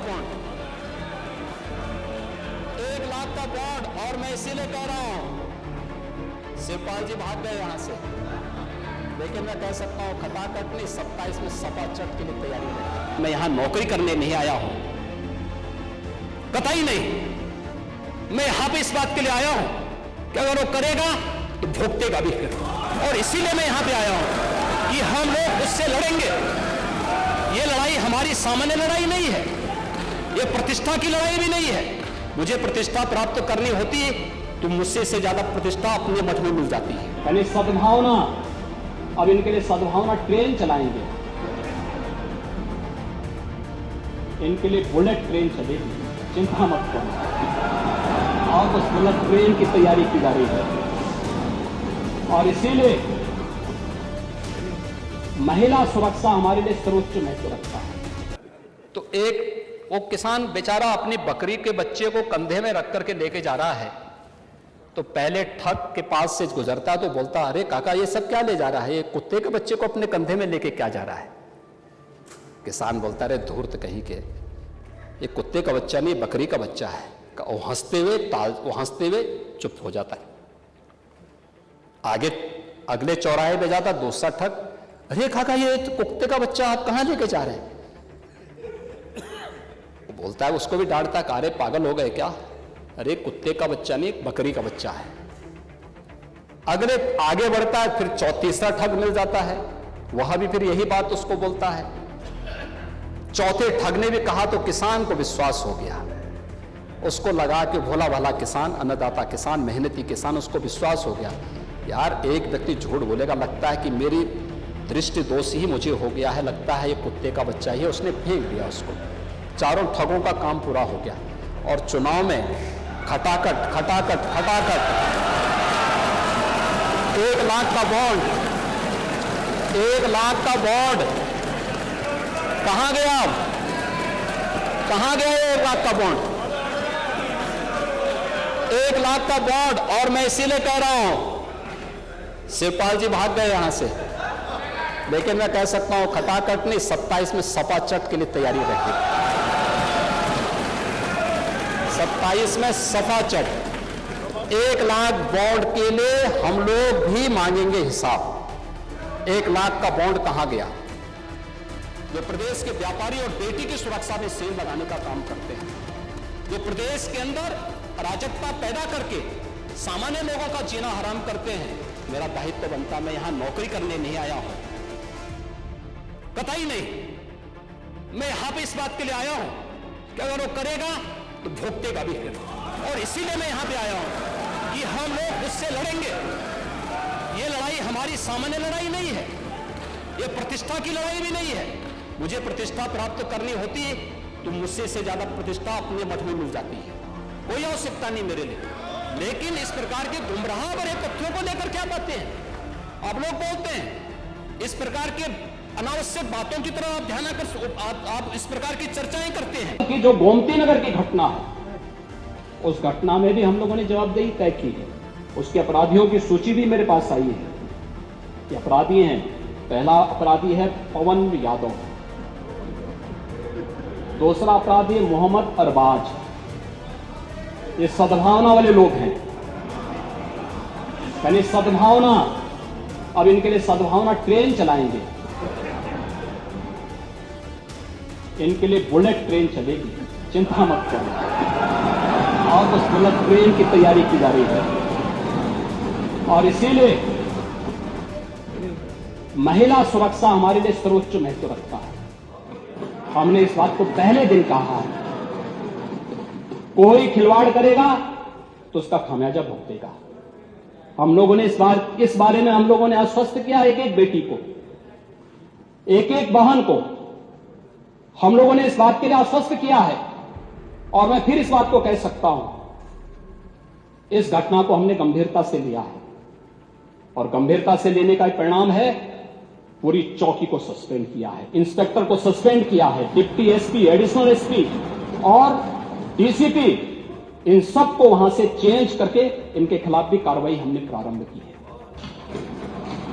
Bond, 1 lakh का bond. और मैं इसीलिए कह रहा हूं, शिवपाल जी भाग गए यहां से, लेकिन मैं कह सकता हूं खटाखट नहीं, 27 में सपा चट के लिए तैयारी है। मैं यहां नौकरी करने नहीं आया हूं, कतई नहीं। मैं यहां पे इस बात के लिए आया हूं कि अगर वो करेगा तो भुगतेगा भी फिर। और इसीलिए मैं यहां पे आया हूं कि हम लोग उससे लड़ेंगे। ये लड़ाई हमारी सामान्य लड़ाई नहीं है, ये प्रतिष्ठा की लड़ाई भी नहीं है। मुझे प्रतिष्ठा प्राप्त करनी होती है तो मुझसे से ज्यादा प्रतिष्ठा अपने मठ में मिल जाती है। यानी सद्भावना, अब इनके लिए सद्भावना ट्रेन चलाएंगे, इनके लिए बुलेट ट्रेन चलेगी, चिंता मत करो। और उस बुलेट ट्रेन की तैयारी की जा रही है। और इसीलिए महिला सुरक्षा हमारे लिए सर्वोच्च महत्व रखता है। तो एक वो किसान बेचारा अपनी बकरी के बच्चे को कंधे में रख करके लेके जा रहा है, तो पहले ठग के पास से गुजरता है तो बोलता, अरे काका ये सब क्या ले जा रहा है, ये कुत्ते के बच्चे को अपने कंधे में लेके क्या जा रहा है। किसान बोलता, अरे धूर्त कहीं के, ये कुत्ते का बच्चा नहीं बकरी का बच्चा है। वो हंसते हुए चुप हो जाता है। आगे अगले चौराहे पे जाता दूसरा ठग, अरे काका ये तो कुत्ते का बच्चा आप कहां लेके जा रहे हैं। वो बोलता है, उसको भी डांटता, अरे पागल हो गए क्या, अरे कुत्ते का बच्चा नहीं बकरी का बच्चा है। अगले आगे बढ़ता है, फिर तीसरा ठग मिल जाता है, वह भी फिर यही बात उसको बोलता है। चौथे ठग ने भी कहा तो किसान को विश्वास हो गया, उसको लगा कि भोला भाला किसान, अन्नदाता किसान, मेहनती किसान, उसको विश्वास हो गया यार एक व्यक्ति झूठ बोलेगा, लगता है कि मेरी दृष्टि दोष ही मुझे हो गया है, लगता है ये कुत्ते का बच्चा ही है। उसने फेंक दिया उसको। चारों ठगों का काम पूरा हो गया और चुनाव में खटाखट खटाखट खटाखट 1 लाख का बॉन्ड, 1 लाख का बॉन्ड कहां गया, अब कहां गया 1 लाख का बॉन्ड, 1 लाख का बॉन्ड। और मैं इसीलिए कह रहा हूं, शिवपाल जी भाग गए यहां से, लेकिन मैं कह सकता हूं खटाखट नहीं, 27 में सपा चट के लिए तैयारी रखी। 27 में सपा चट 1 लाख बॉन्ड के लिए हम लोग भी मांगेंगे हिसाब। 1 लाख का बॉन्ड कहां गया। जो प्रदेश के व्यापारी और बेटी की सुरक्षा में सेल लगाने का काम करते हैं, जो प्रदेश के अंदर अराजकता पैदा करके सामान्य लोगों का जीना हराम करते हैं, मेरा दायित्व बनता, मैं यहां नौकरी करने नहीं आया हूं, कतई नहीं। मैं यहां पे इस बात के लिए आया हूं कि अगर वो करेगा तो भुगतेगा भी फिर। और इसीलिए मैं यहां पे आया हूं कि हम लोग उससे लड़ेंगे। ये लड़ाई हमारी सामान्य लड़ाई नहीं है, ये प्रतिष्ठा की लड़ाई भी नहीं है। मुझे प्रतिष्ठा प्राप्त करनी होती है तो मुझसे से ज्यादा प्रतिष्ठा अपने मठ में मिल जाती है, कोई आवश्यकता नहीं मेरे लिए। लेकिन इस प्रकार के गुमराह भरे तथ्यों को लेकर क्या बातें हैं आप लोग बोलते हैं, इस प्रकार के अनावश्यक बातों की तरफ आप ध्यान आकर आप इस प्रकार की चर्चाएं करते हैं। कि जो गोमती नगर की घटना है, उस घटना में भी हम लोगों ने जवाबदेही तय की है। उसके अपराधियों की सूची भी मेरे पास आई है। ये अपराधी हैं, पहला अपराधी है पवन यादव, दूसरा अपराधी है मोहम्मद अरबाज। ये सद्भावना वाले लोग हैं, यानी सद्भावना, अब इनके लिए सद्भावना ट्रेन चलाएंगे, इनके लिए बुलेट ट्रेन चलेगी, चिंता मत करो। और उस बुलेट ट्रेन की तैयारी की जा रही है। और इसीलिए महिला सुरक्षा हमारे लिए सर्वोच्च महत्व रखता है। हमने इस बात को पहले दिन कहा है, कोई खिलवाड़ करेगा तो उसका खामियाजा भुगतेगा। हम लोगों ने इस बारे में हम लोगों ने आश्वस्त किया, एक एक बेटी को, एक एक बहन को हम लोगों ने इस बात के लिए आश्वस्त किया है। और मैं फिर इस बात को कह सकता हूं, इस घटना को हमने गंभीरता से लिया है और गंभीरता से लेने का परिणाम है पूरी चौकी को सस्पेंड किया है, इंस्पेक्टर को सस्पेंड किया है, डिप्टी एसपी, एडिशनल एसपी और डीसीपी, इन सब को वहां से चेंज करके इनके खिलाफ भी कार्रवाई हमने प्रारंभ की है।